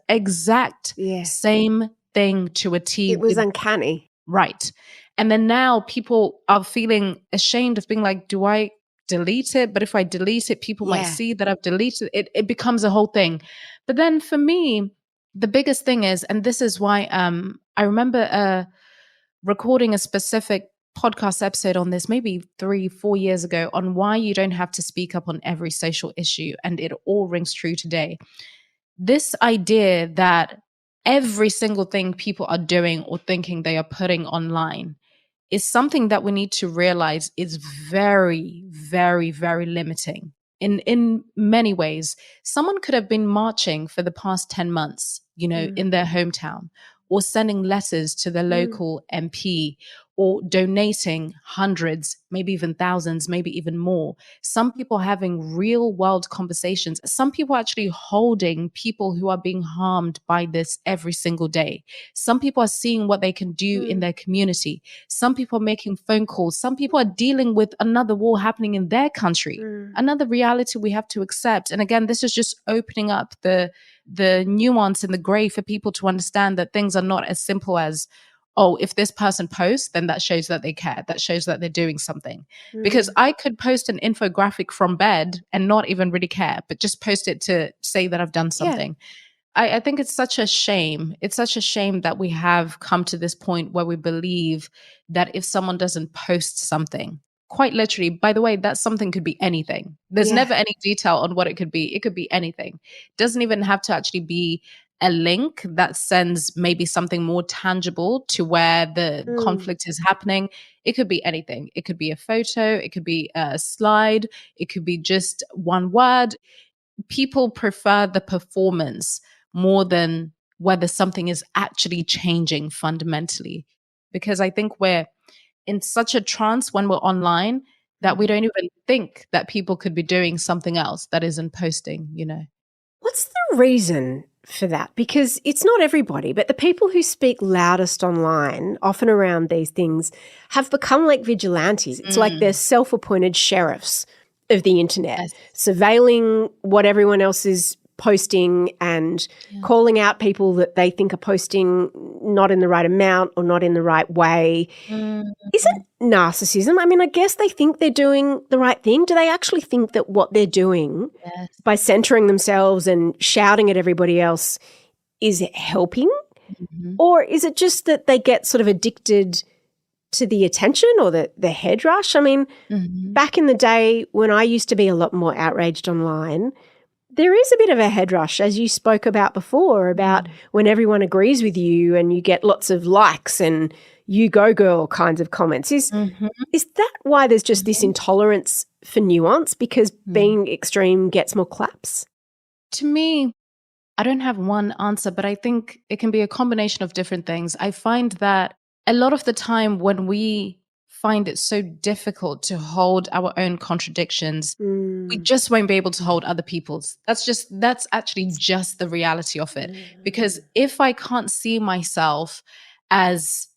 exact same thing to a T. It was uncanny. Right. And then now people are feeling ashamed of being like, do I delete it? But if I delete it, people might see that I've deleted it. It becomes a whole thing. But then for me, the biggest thing is, and this is why I remember recording a specific podcast episode on this maybe 3-4 years ago on why you don't have to speak up on every social issue. And it all rings true today. This idea that every single thing people are doing or thinking they are putting online is something that we need to realize is very, very, very limiting. In many ways, someone could have been marching for the past 10 months, in their hometown, or sending letters to the local MP, or donating hundreds, maybe even thousands, maybe even more. Some people having real world conversations. Some people actually holding people who are being harmed by this every single day. Some people are seeing what they can do in their community. Some people are making phone calls. Some people are dealing with another war happening in their country. Another reality we have to accept. And again, this is just opening up the nuance and the gray for people to understand that things are not as simple as, oh, if this person posts, then that shows that they care. That shows that they're doing something. Because I could post an infographic from bed and not even really care, but just post it to say that I've done something. I think it's such a shame. It's such a shame that we have come to this point where we believe that if someone doesn't post something, quite literally, by the way, that something could be anything. There's never any detail on what it could be. It could be anything. It doesn't even have to actually be a link that sends maybe something more tangible to where the conflict is happening. It could be anything. It could be a photo. It could be a slide. It could be just one word. People prefer the performance more than whether something is actually changing fundamentally. Because I think we're in such a trance when we're online that we don't even think that people could be doing something else that isn't posting, What's the reason for that? Because it's not everybody, but the people who speak loudest online, often around these things, have become like vigilantes. It's like they're self-appointed sheriffs of the internet, surveilling what everyone else is posting and calling out people that they think are posting not in the right amount or not in the right way isn't narcissism. I mean, I guess they think they're doing the right thing. Do they actually think that what they're doing by centering themselves and shouting at everybody else is helping? Or is it just that they get sort of addicted to the attention or the head rush? I mean, back in the day when I used to be a lot more outraged online, there is a bit of a head rush, as you spoke about before, about when everyone agrees with you and you get lots of likes and you go girl kinds of comments. Is that why there's just this intolerance for nuance, because being extreme gets more claps? To me, I don't have one answer, but I think it can be a combination of different things. I find that a lot of the time when we find it so difficult to hold our own contradictions, we just won't be able to hold other people's. That's actually just the reality of it. Because if I can't see myself as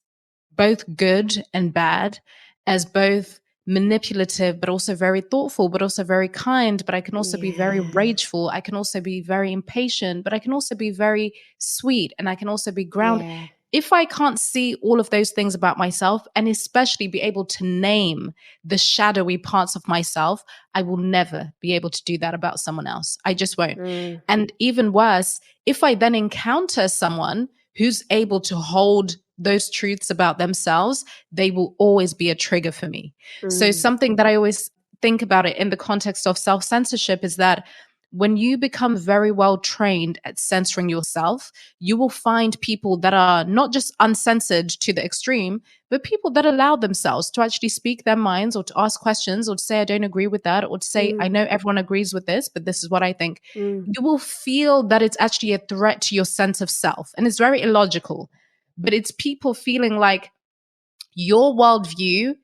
both good and bad, as both manipulative, but also very thoughtful, but also very kind, but I can also be very rageful. I can also be very impatient, but I can also be very sweet, and I can also be grounded. If I can't see all of those things about myself, and especially be able to name the shadowy parts of myself, I will never be able to do that about someone else. I just won't. And even worse, if I then encounter someone who's able to hold those truths about themselves, they will always be a trigger for me. So something that I always think about it in the context of self-censorship is that when you become very well trained at censoring yourself, you will find people that are not just uncensored to the extreme, but people that allow themselves to actually speak their minds or to ask questions or to say, I don't agree with that, or to say, I know everyone agrees with this, but this is what I think. You will feel that it's actually a threat to your sense of self. And it's very illogical, but it's people feeling like your worldview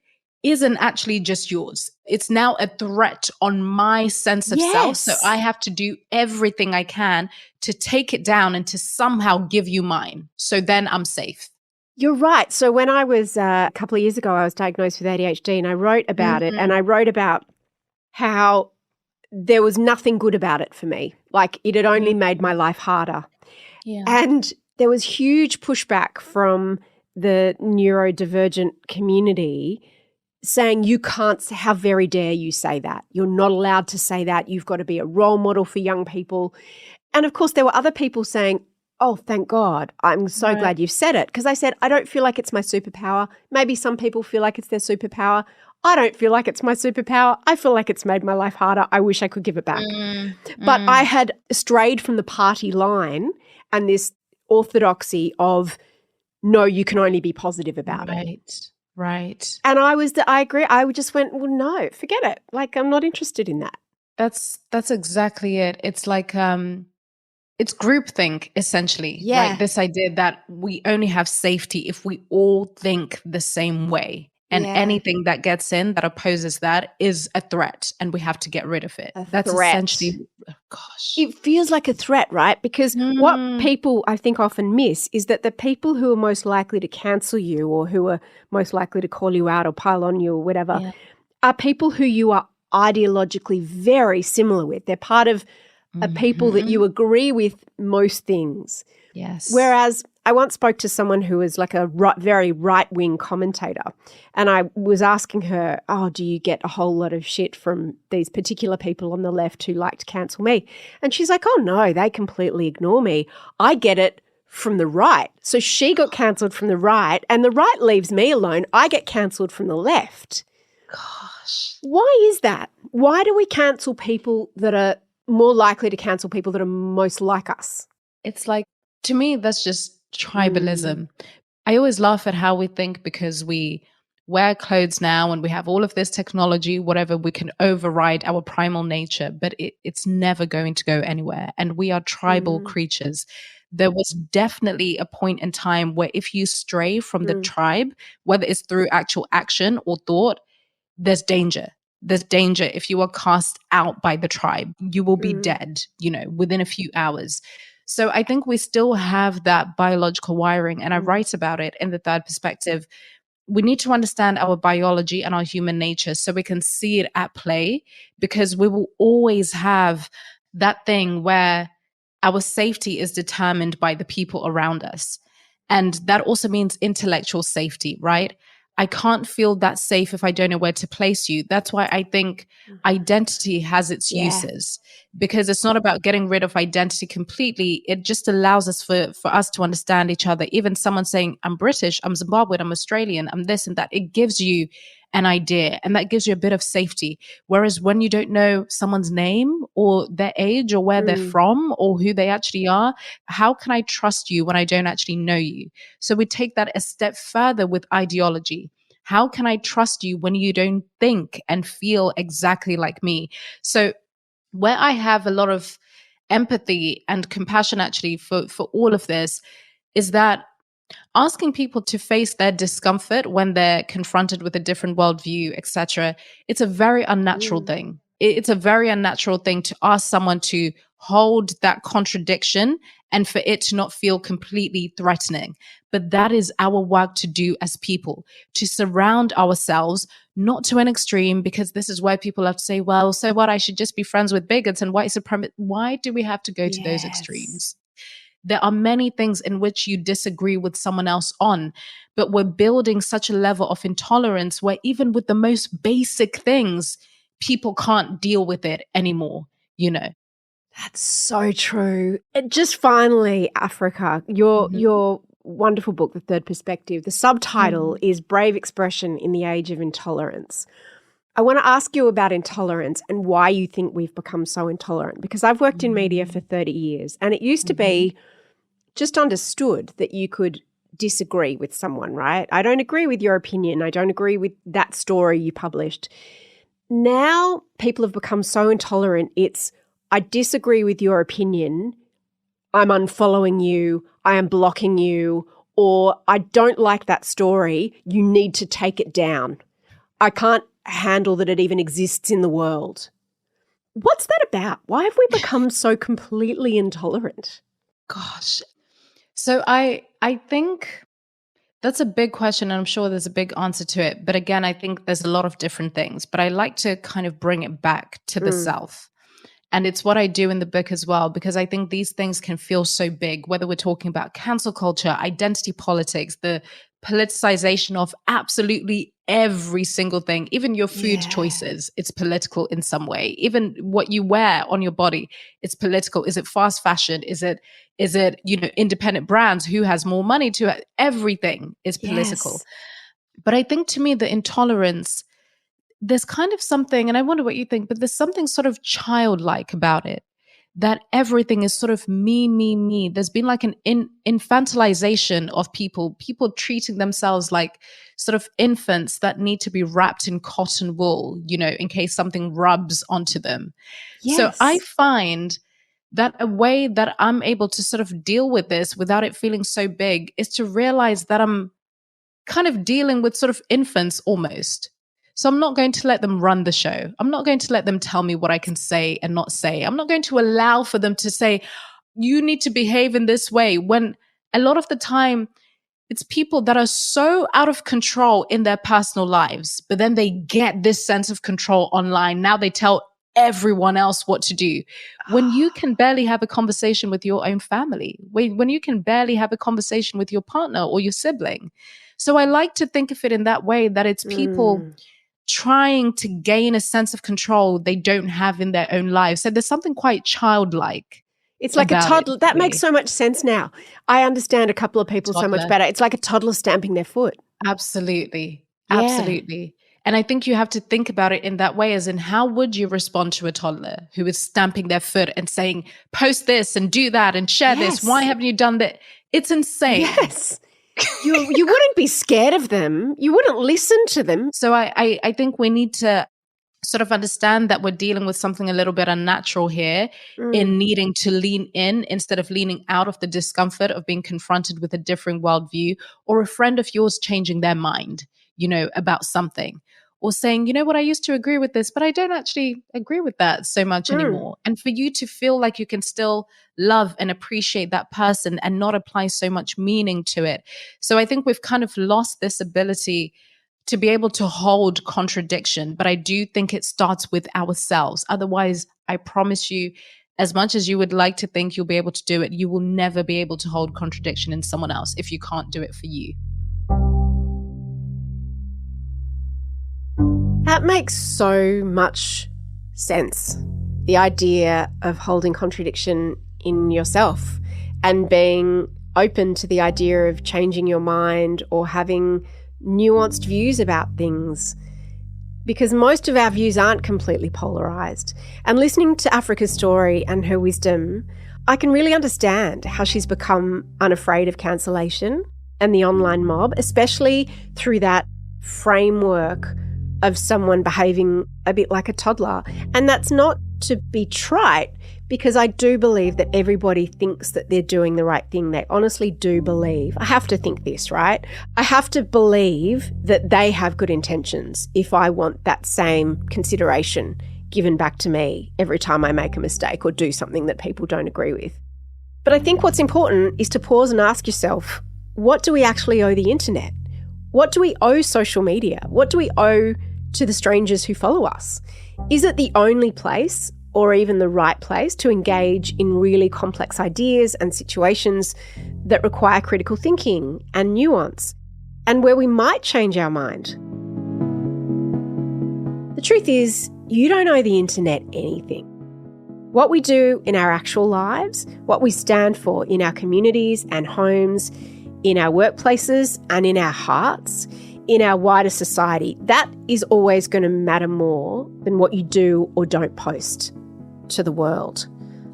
isn't actually just yours. It's now a threat on my sense of self. So I have to do everything I can to take it down and to somehow give you mine. So then I'm safe. You're right. So when I was a couple of years ago, I was diagnosed with ADHD and I wrote about it, and I wrote about how there was nothing good about it for me. Like it had only made my life harder. And there was huge pushback from the neurodivergent community saying you can't, how very dare you say that? You're not allowed to say that. You've got to be a role model for young people. And of course, there were other people saying, oh, thank God, I'm so glad you've said it. Because I said, I don't feel like it's my superpower. Maybe some people feel like it's their superpower. I don't feel like it's my superpower. I feel like it's made my life harder. I wish I could give it back. But I had strayed from the party line and this orthodoxy of, no, you can only be positive about it. Right. And I agree. I just went, well, no, forget it. Like, I'm not interested in that. That's exactly it. It's like, it's groupthink, essentially. Yeah. Right? This idea that we only have safety if we all think the same way. And anything that gets in that opposes that is a threat, and we have to get rid of it. That's essentially, gosh. It feels like a threat, right? Because what people, I think, often miss is that the people who are most likely to cancel you or who are most likely to call you out or pile on you or whatever are people who you are ideologically very similar with. They're part of a people that you agree with most things. Yes. Whereas I once spoke to someone who was like a very right-wing commentator, and I was asking her, oh, do you get a whole lot of shit from these particular people on the left who like to cancel me? And she's like, oh, no, they completely ignore me. I get it from the right. So she got cancelled from the right, and the right leaves me alone. I get cancelled from the left. Gosh. Why is that? Why do we cancel people that are more likely to cancel people that are most like us? It's like, to me, that's just tribalism. I always laugh at how we think because we wear clothes now and we have all of this technology, whatever, we can override our primal nature, but it's never going to go anywhere. And we are tribal creatures. There was definitely a point in time where if you stray from the tribe, whether it's through actual action or thought, there's danger. There's danger if you are cast out by the tribe. You will be dead, within a few hours. So I think we still have that biological wiring, and I write about it in the third perspective. We need to understand our biology and our human nature so we can see it at play, because we will always have that thing where our safety is determined by the people around us. And that also means intellectual safety, right? I can't feel that safe if I don't know where to place you. That's why I think identity has its uses, because it's not about getting rid of identity completely. It just allows us for us to understand each other. Even someone saying, I'm British, I'm Zimbabwean, I'm Australian, I'm this and that, it gives you an idea, and that gives you a bit of safety. Whereas when you don't know someone's name or their age or where they're from or who they actually are, how can I trust you when I don't actually know you? So we take that a step further with ideology. How can I trust you when you don't think and feel exactly like me? So where I have a lot of empathy and compassion actually for all of this is that asking people to face their discomfort when they're confronted with a different worldview, etc., it's a very unnatural thing. It's a very unnatural thing to ask someone to hold that contradiction and for it to not feel completely threatening. But that is our work to do as people, to surround ourselves, not to an extreme, because this is where people have to say, well, so what? I should just be friends with bigots and white supremacists. Why do we have to go to those extremes? There are many things in which you disagree with someone else on, but we're building such a level of intolerance where even with the most basic things, people can't deal with it anymore, you know? That's so true. And just finally, Africa, your wonderful book, The Third Perspective, the subtitle is Brave Expression in the Age of Intolerance. I want to ask you about intolerance and why you think we've become so intolerant, because I've worked in media for 30 years and it used to be just understood that you could disagree with someone, right? I don't agree with your opinion. I don't agree with that story you published. Now people have become so intolerant. It's, I disagree with your opinion. I'm unfollowing you. I am blocking you. Or I don't like that story. You need to take it down. I can't handle that it even exists in the world. What's that about? Why have we become so completely intolerant? Gosh. So I think that's a big question, and I'm sure there's a big answer to it. But again, I think there's a lot of different things. But I like to kind of bring it back to the self. And it's what I do in the book as well, because I think these things can feel so big, whether we're talking about cancel culture, identity politics, the politicization of absolutely every single thing, even your food choices, it's political in some way. Even what you wear on your body, it's political. Is it fast fashion? Is it, independent brands? Who has more money to it? Everything is political. Yes. But I think to me, the intolerance, there's kind of something, and I wonder what you think, but there's something sort of childlike about it, that everything is sort of me, me, me. There's been like an infantilization of people treating themselves like sort of infants that need to be wrapped in cotton wool, in case something rubs onto them. Yes. So I find that a way that I'm able to sort of deal with this without it feeling so big is to realize that I'm kind of dealing with sort of infants almost. So I'm not going to let them run the show. I'm not going to let them tell me what I can say and not say. I'm not going to allow for them to say, you need to behave in this way, when a lot of the time it's people that are so out of control in their personal lives, but then they get this sense of control online. Now they tell everyone else what to do. When you can barely have a conversation with your own family, when you can barely have a conversation with your partner or your sibling. So I like to think of it in that way, that it's people trying to gain a sense of control they don't have in their own lives. So there's something quite childlike. It's like a toddler. That makes so much sense now. I understand a couple of people so much better. It's like a toddler stamping their foot. Absolutely. Yeah. Absolutely. And I think you have to think about it in that way, as in, how would you respond to a toddler who is stamping their foot and saying, post this and do that and share this? Why haven't you done that? It's insane. Yes. You wouldn't be scared of them. You wouldn't listen to them. So I think we need to sort of understand that we're dealing with something a little bit unnatural here in needing to lean in instead of leaning out of the discomfort of being confronted with a different worldview, or a friend of yours changing their mind, about something, or saying, you know what, I used to agree with this, but I don't actually agree with that so much anymore. And for you to feel like you can still love and appreciate that person and not apply so much meaning to it. So I think we've kind of lost this ability to be able to hold contradiction. But I do think it starts with ourselves. Otherwise, I promise you, As much as you would like to think you'll be able to do it, you will never be able to hold contradiction in someone else if you can't do it for you. That makes so much sense. The idea of holding contradiction in yourself and being open to the idea of changing your mind or having nuanced views about things, because most of our views aren't completely polarised. And listening to Africa's story and her wisdom, I can really understand how she's become unafraid of cancellation and the online mob, especially through that framework of someone behaving a bit like a toddler. And that's not to be trite, because I do believe that everybody thinks that they're doing the right thing. They honestly do believe. I have to think this, right? I have to believe that they have good intentions if I want that same consideration given back to me every time I make a mistake or do something that people don't agree with. But I think what's important is to pause and ask yourself, what do we actually owe the internet? What do we owe social media? What do we owe to the strangers who follow us? Is it the only place or even the right place to engage in really complex ideas and situations that require critical thinking and nuance, and where we might change our mind? The truth is, you don't owe the internet anything. What we do in our actual lives, what we stand for in our communities and homes, in our workplaces and in our hearts, in our wider society, that is always going to matter more than what you do or don't post to the world.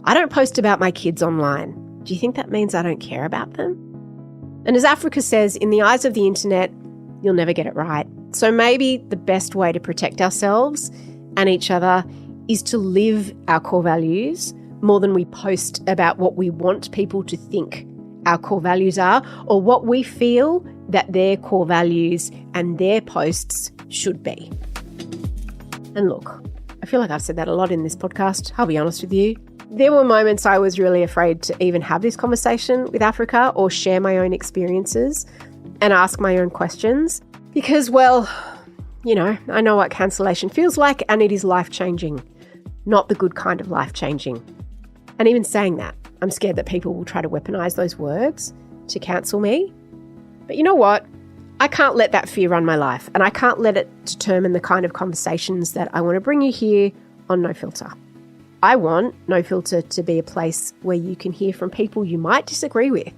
I don't post about my kids online. Do you think that means I don't care about them? And as Africa says, in the eyes of the internet, you'll never get it right. So maybe the best way to protect ourselves and each other is to live our core values more than we post about what we want people to think our core values are, or what we feel that their core values and their posts should be. And look, I feel like I've said that a lot in this podcast, I'll be honest with you. There were moments I was really afraid to even have this conversation with Africa or share my own experiences and ask my own questions because, well, you know, I know what cancellation feels like, and it is life-changing, not the good kind of life-changing. And even saying that, I'm scared that people will try to weaponize those words to cancel me. But you know what? I can't let that fear run my life, and I can't let it determine the kind of conversations that I want to bring you here on No Filter. I want No Filter to be a place where you can hear from people you might disagree with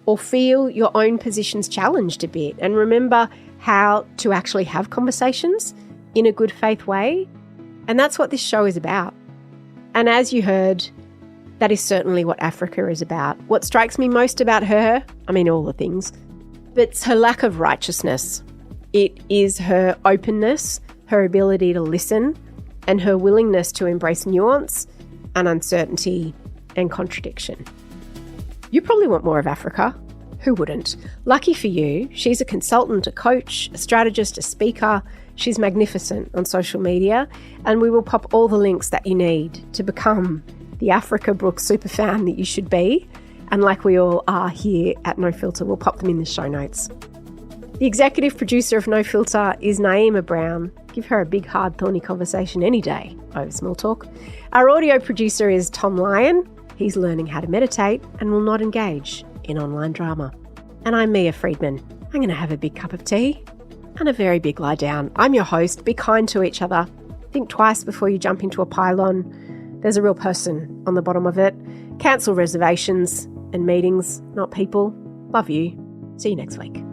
or feel your own positions challenged a bit, and remember how to actually have conversations in a good faith way. And that's what this show is about. And as you heard, that is certainly what Africa is about. What strikes me most about her, I mean all the things, but it's her lack of righteousness. It is her openness, her ability to listen, and her willingness to embrace nuance and uncertainty and contradiction. You probably want more of Africa. Who wouldn't? Lucky for you, she's a consultant, a coach, a strategist, a speaker. She's magnificent on social media, and we will pop all the links that you need to become the Africa Brooke superfan that you should be. And like we all are here at No Filter, we'll pop them in the show notes. The executive producer of No Filter is Naima Brown. Give her a big, hard, thorny conversation any day over small talk. Our audio producer is Tom Lyon. He's learning how to meditate and will not engage in online drama. And I'm Mia Freedman. I'm going to have a big cup of tea and a very big lie down. I'm your host. Be kind to each other. Think twice before you jump into a pylon. There's a real person on the bottom of it. Cancel reservations and meetings, not people. Love you. See you next week.